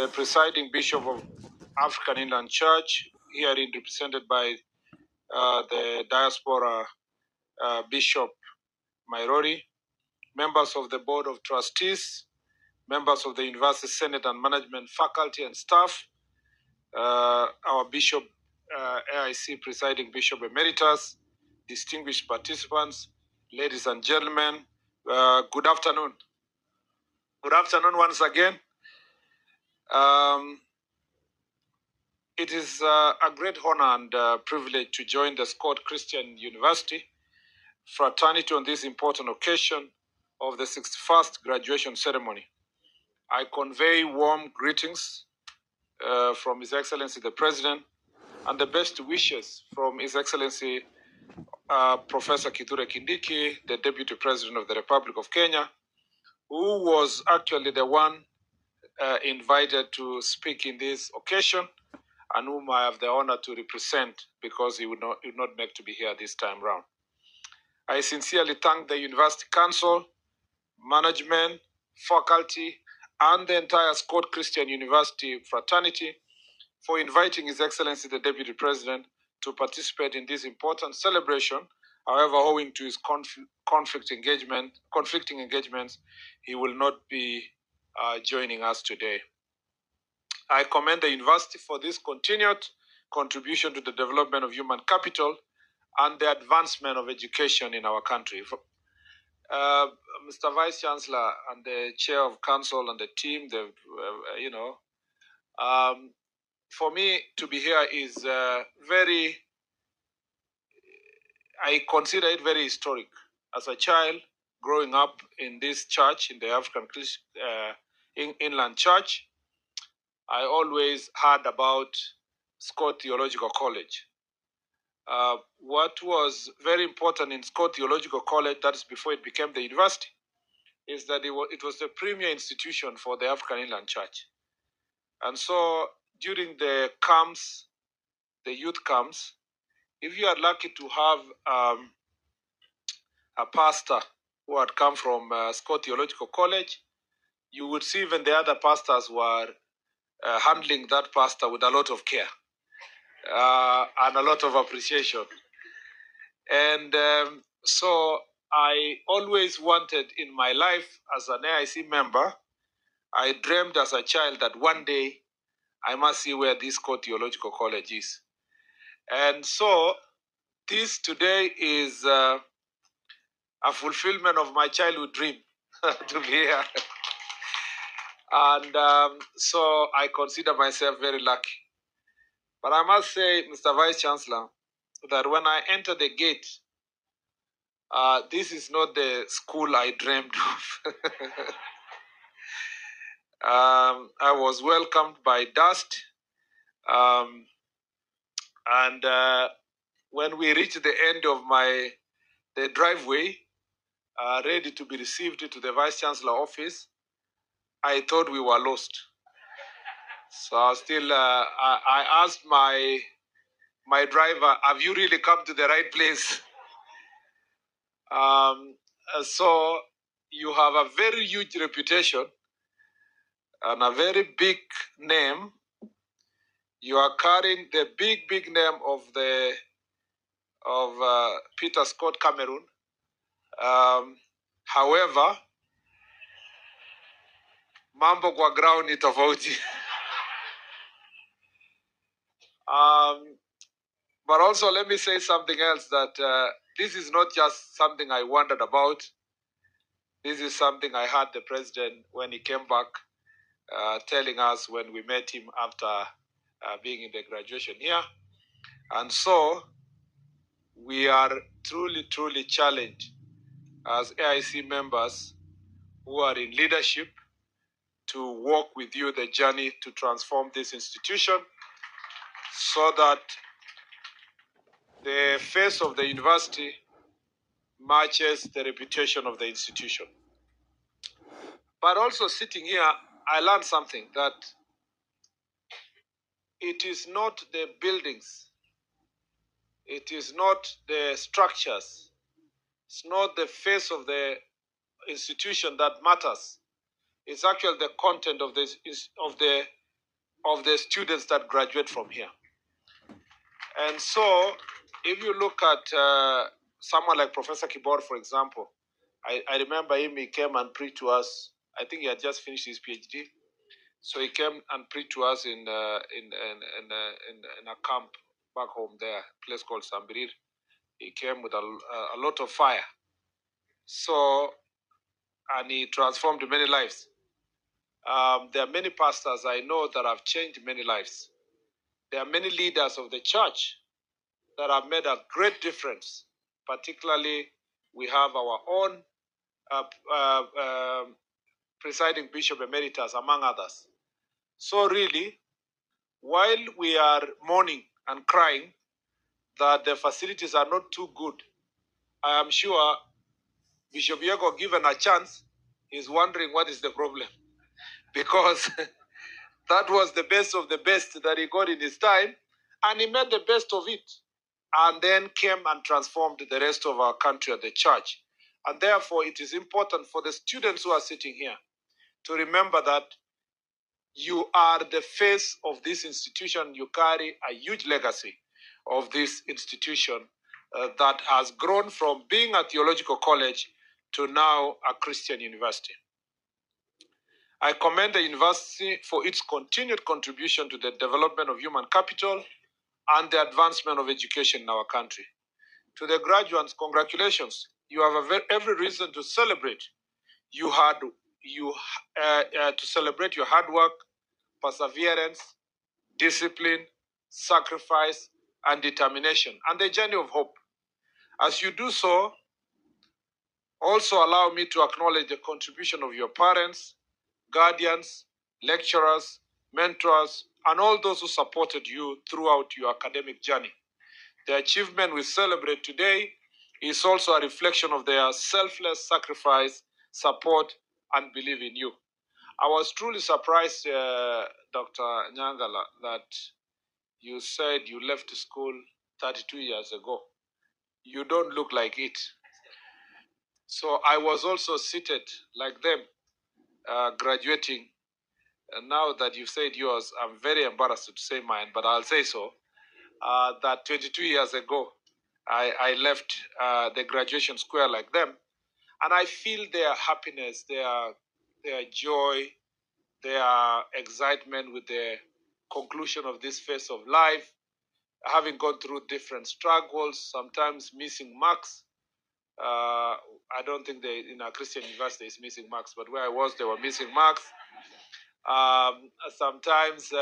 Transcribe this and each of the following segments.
the presiding bishop of African Inland Church, herein represented by the diaspora Bishop Mairori, members of the Board of Trustees, members of the University Senate and Management faculty and staff, our Bishop, AIC Presiding Bishop Emeritus, distinguished participants, ladies and gentlemen, good afternoon. Good afternoon once again. It is a great honor and privilege to join the Scott Christian University fraternity on this important occasion of the 61st graduation ceremony. I convey warm greetings from His Excellency the President and the best wishes from His Excellency Professor Kithure Kindiki, the Deputy President of the Republic of Kenya, who was actually the one invited to speak in this occasion and whom I have the honor to represent because he would not make to be here this time round. I sincerely thank the University Council, management, faculty, and the entire Scott Christian University fraternity for inviting His Excellency the Deputy President to participate in this important celebration. However, owing to his conflicting engagements, he will not be joining us today. I commend the university for this continued contribution to the development of human capital and the advancement of education in our country. Mr. Vice Chancellor and the Chair of Council and the team, for me to be here is I consider it very historic. As a child growing up in this church, in the African Inland Church, I always heard about Scott Theological College. What was very important in Scott Theological College, that's before it became the university, is that it was the premier institution for the African Inland Church. And so during the camps, the youth camps, if you are lucky to have a pastor who had come from Scott Theological College, you would see even the other pastors were handling that pastor with a lot of care and a lot of appreciation. And so I always wanted in my life as an AIC member, I dreamed as a child that one day I must see where this Scott Theological College is. And so this today is a fulfillment of my childhood dream to be here. And so I consider myself very lucky. But I must say, Mr. Vice Chancellor, that when I entered the gate, this is not the school I dreamed of. I was welcomed by dust. And when we reached the end of the driveway, ready to be received to the Vice Chancellor office, I thought we were lost. So I asked my driver, have you really come to the right place? So you have a very huge reputation and a very big name. You are carrying the big name of Peter Scott Cameroon. However, mambo kwa ground ni tofauti. But also let me say something else, that this is not just something I wondered about. This is something I heard the president when he came back telling us when we met him after being in the graduation here. And so we are truly challenged as AIC members who are in leadership to walk with you the journey to transform this institution so that the face of the university matches the reputation of the institution. But also sitting here, I learned something, that it is not the buildings, it is not the structures, it's not the face of the institution that matters. It's actually the content of the of the students that graduate from here. And so, if you look at someone like Professor Kibor, for example, I remember him, he came and preached to us. I think he had just finished his PhD. So he came and preached to us in a camp back home there, a place called Sambirir. He came with a lot of fire. So, and he transformed many lives. There are many pastors I know that have changed many lives. There are many leaders of the church that have made a great difference. Particularly, we have our own presiding Bishop Emeritus, among others. So really, while we are mourning and crying that the facilities are not too good, I am sure Bishop Yego, given a chance, is wondering what is the problem. Because that was the best of the best that he got in his time, and he made the best of it, and then came and transformed the rest of our country and the church. And therefore, it is important for the students who are sitting here to remember that you are the face of this institution. You carry a huge legacy of this institution that has grown from being a theological college to now a Christian university. I commend the university for its continued contribution to the development of human capital and the advancement of education in our country. To the graduates, congratulations. You have every reason to celebrate. To celebrate your hard work, perseverance, discipline, sacrifice, and determination, and the journey of hope. As you do so, also allow me to acknowledge the contribution of your parents, guardians, lecturers, mentors, and all those who supported you throughout your academic journey. The achievement we celebrate today is also a reflection of their selfless sacrifice, support, and belief in you. I was truly surprised, Dr. Nyangala, that you said you left school 32 years ago. You don't look like it. So I was also seated like them, graduating. And now that you've said yours, I'm very embarrassed to say mine, but I'll say so. That 22 years ago, I left the graduation square like them. And I feel their happiness, their joy, their excitement with the conclusion of this phase of life, having gone through different struggles, sometimes missing marks. I don't think they in a Christian university is missing marks, but where I was, they were missing marks. Sometimes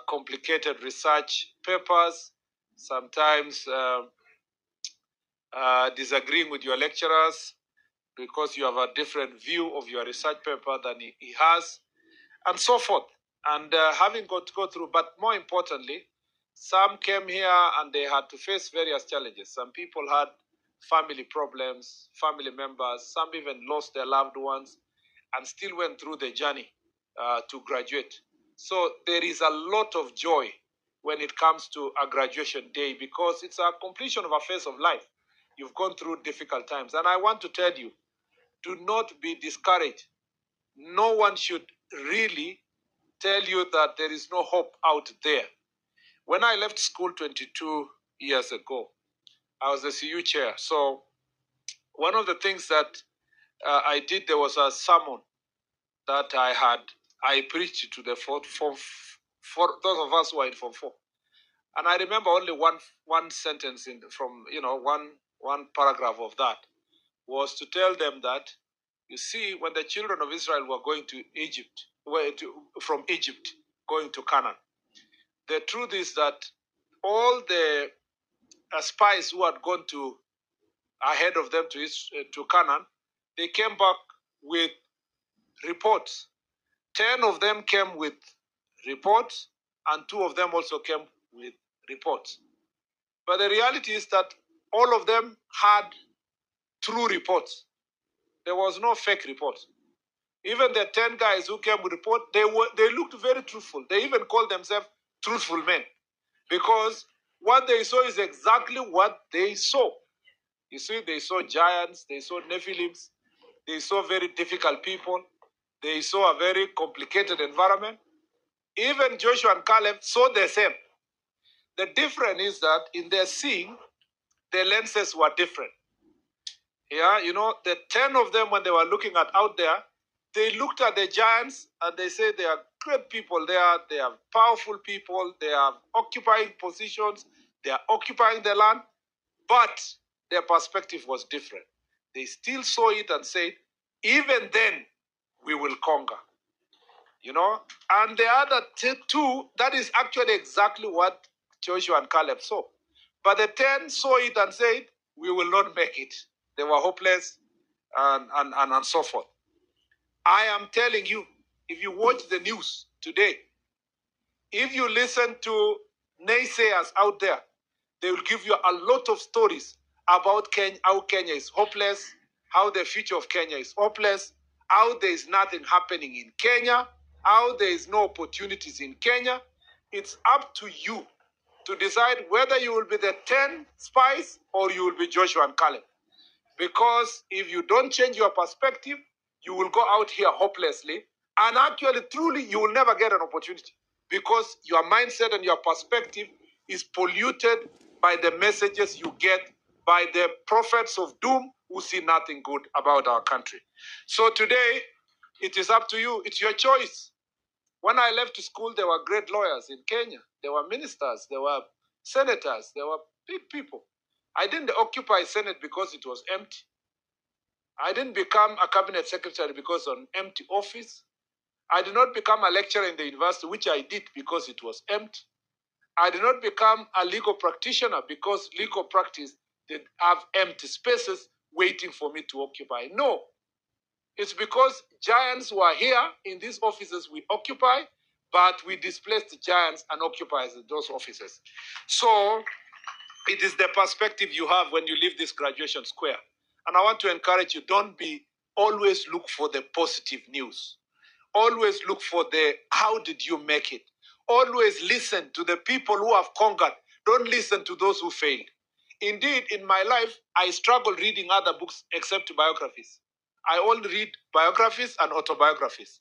complicated research papers, sometimes disagreeing with your lecturers because you have a different view of your research paper than he has, and so forth. And having got to go through, but more importantly, some came here and they had to face various challenges. Some people had family problems, family members, some even lost their loved ones and still went through the journey to graduate. So there is a lot of joy when it comes to a graduation day because it's a completion of a phase of life. You've gone through difficult times. And I want to tell you, do not be discouraged. No one should really tell you that there is no hope out there. When I left school 22 years ago, I was the CU chair. So one of the things that I did, there was a sermon that I preached to the for those of us who are in Form 4. And I remember only one sentence from one paragraph of that was to tell them that, you see, when the children of Israel were going to Egypt, from Egypt going to Canaan, the truth is that all the spies who had gone ahead of them to Canaan, they came back with reports. 10 of them came with reports, and 2 of them also came with reports. But the reality is that all of them had true reports. There was no fake reports. Even the 10 guys who came with report, they looked very truthful. They even called themselves truthful men because what they saw is exactly what they saw. You see, they saw giants, they saw Nephilims, they saw very difficult people, they saw a very complicated environment. Even Joshua and Caleb saw the same. The difference is that in their seeing, the lenses were different. Yeah, you know, the 10 of them, when they were looking at out there, they looked at the giants and they said they are great people. They are powerful people. They are occupying positions. They are occupying the land. But their perspective was different. They still saw it and said, even then, we will conquer. You know, and the other two, that is actually exactly what Joshua and Caleb saw. But the 10 saw it and said, we will not make it. They were hopeless and so forth. I am telling you, if you watch the news today, if you listen to naysayers out there, they will give you a lot of stories about Kenya, how Kenya is hopeless, how the future of Kenya is hopeless, how there is nothing happening in Kenya, how there is no opportunities in Kenya. It's up to you to decide whether you will be the 10 spies or you will be Joshua and Caleb. Because if you don't change your perspective, you will go out here hopelessly. And actually, truly, you will never get an opportunity. Because your mindset and your perspective is polluted by the messages you get by the prophets of doom who see nothing good about our country. So today, it is up to you. It's your choice. When I left school, there were great lawyers in Kenya. There were ministers. There were senators. There were big people. I didn't occupy Senate because it was empty. I didn't become a cabinet secretary because of an empty office. I did not become a lecturer in the university, which I did because it was empty. I did not become a legal practitioner because legal practice did have empty spaces waiting for me to occupy. No, it's because giants were here in these offices we occupy, but we displaced giants and occupied those offices. So it is the perspective you have when you leave this graduation square. And I want to encourage you, always look for the positive news. Always look for the, how did you make it? Always listen to the people who have conquered. Don't listen to those who failed. Indeed, in my life, I struggle reading other books except biographies. I only read biographies and autobiographies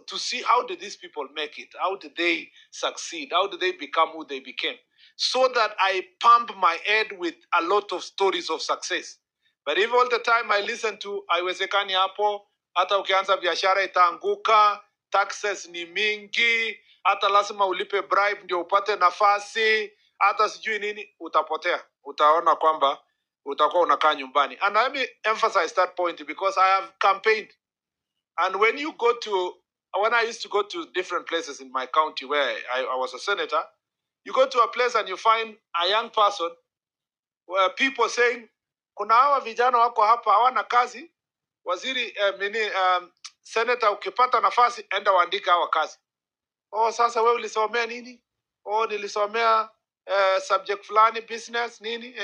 to see how did these people make it? How did they succeed? How did they become who they became? So that I pump my head with a lot of stories of success. But if all the time I listen to haiwezekani hapo, hata ukianza biashara itaanguka, taxes ni mingi, hata lazima ulipe bribe ndio upate nafasi, hata sijui nini, utapotea. Utaona kwamba utakuwa unakaa nyumbani. And let me emphasize that point because I have campaigned. And when I used to go to different places in my county where I was a senator, you go to a place and you find a young person where people saying, kuna hawa vijana wako hapa hawana kazi, waziri senator ukipata nafasi enda waandika hawa kazi. Oh, sasa wewe ulisomea nini? Oh, nilisomea subject fulani, business nini?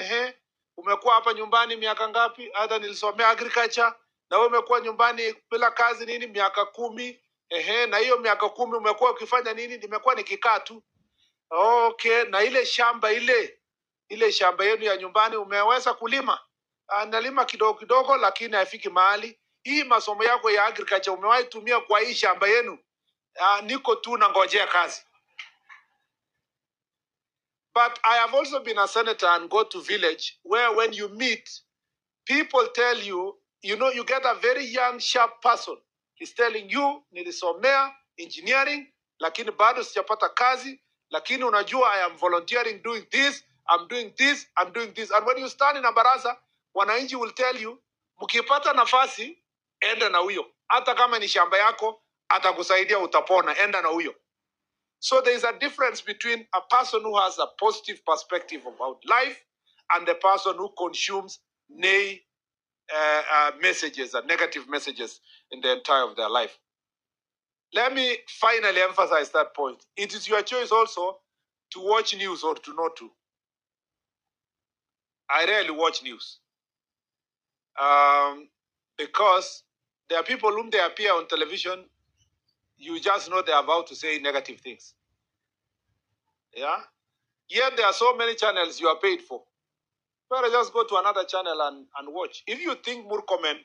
Umekuwa hapa nyumbani miaka ngapi? Hata nilisomea agriculture. Na wewe umekuwa nyumbani bila kazi nini? Miaka 10. Na hiyo miaka 10 umekuwa ukifanya nini? Nimekuwa nikikaa tu. Okay, na ile shamba yenu ya nyumbani umeweza kulima? Nalima kidogo kidogo lakini haifiki mahali. Hii masomo yako ya agriculture umewahi tumia kwa hii shamba yenu? Niko tu na ngojea kazi. But I have also been a senator and go to village where when you meet, people tell you, you get a very young, sharp person. He's telling you, nilisomea engineering, lakini bado sijapata kazi, lakini unajua I am volunteering doing this, I'm doing this, I'm doing this. And when you stand in a baraza, wananchi will tell you, mkipata nafasi, enda na huyo. Hata kama ni shamba yako, atakusaidia utapona, enda na huyo. So there is a difference between a person who has a positive perspective about life and the person who consumes messages and negative messages in the entire of their life. Let me finally emphasize that point. It is your choice also to watch news or to not to. I rarely watch news because there are people whom they appear on television, you just know they're about to say negative things. Yeah? Yet there are so many channels you are paid for. Better just go to another channel and watch. If you think Murkomen,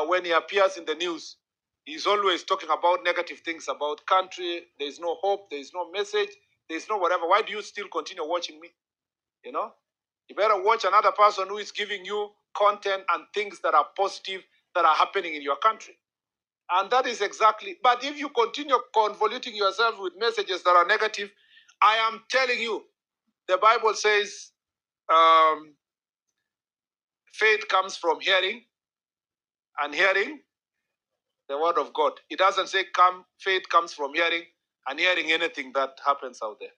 when he appears in the news, He's always talking about negative things about country. There's no hope. There's no message. There's no whatever. Why do you still continue watching me? You know, you better watch another person who is giving you content and things that are positive that are happening in your country. And that is exactly, but if you continue convoluting yourself with messages that are negative, I am telling you, the Bible says faith comes from hearing, and hearing the word of God. It doesn't say faith comes from hearing and hearing anything that happens out there.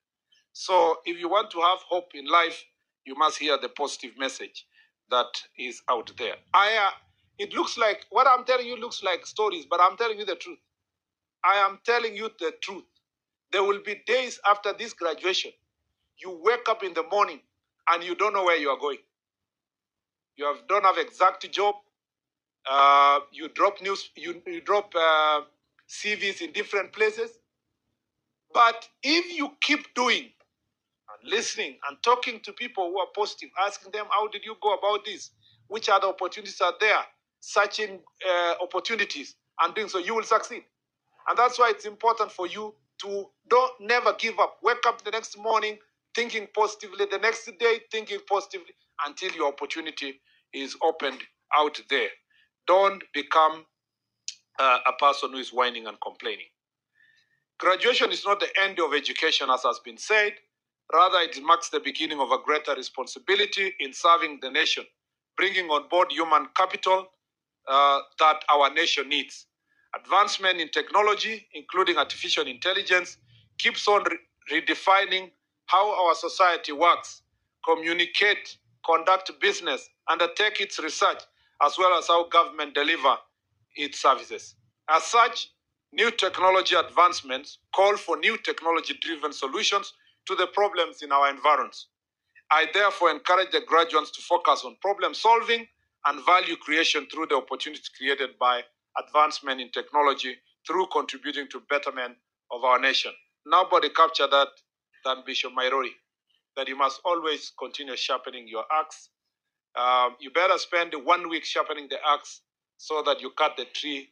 So if you want to have hope in life, you must hear the positive message that is out there. It looks like, what I'm telling you looks like stories, but I'm telling you the truth. I am telling you the truth. There will be days after this graduation, you wake up in the morning and you don't know where you are going. Don't have exact job. You drop CVs in different places. But if you keep doing and listening and talking to people who are positive, asking them, how did you go about this? Which other opportunities are there? Searching opportunities and doing so, you will succeed. And that's why it's important for you to never give up. Wake up the next morning thinking positively, the next day thinking positively until your opportunity is opened out there. Don't become a person who is whining and complaining. Graduation is not the end of education, as has been said. Rather, it marks the beginning of a greater responsibility in serving the nation, bringing on board human capital that our nation needs. Advancement in technology, including artificial intelligence, keeps on redefining how our society works, communicate, conduct business, undertake its research, as well as how government deliver its services. As such, new technology advancements call for new technology-driven solutions to the problems in our environs. I therefore encourage the graduates to focus on problem solving and value creation through the opportunities created by advancement in technology through contributing to betterment of our nation. Nobody captured that than Bishop Mairori, that you must always continue sharpening your axe. You better spend 1 week sharpening the axe so that you cut the tree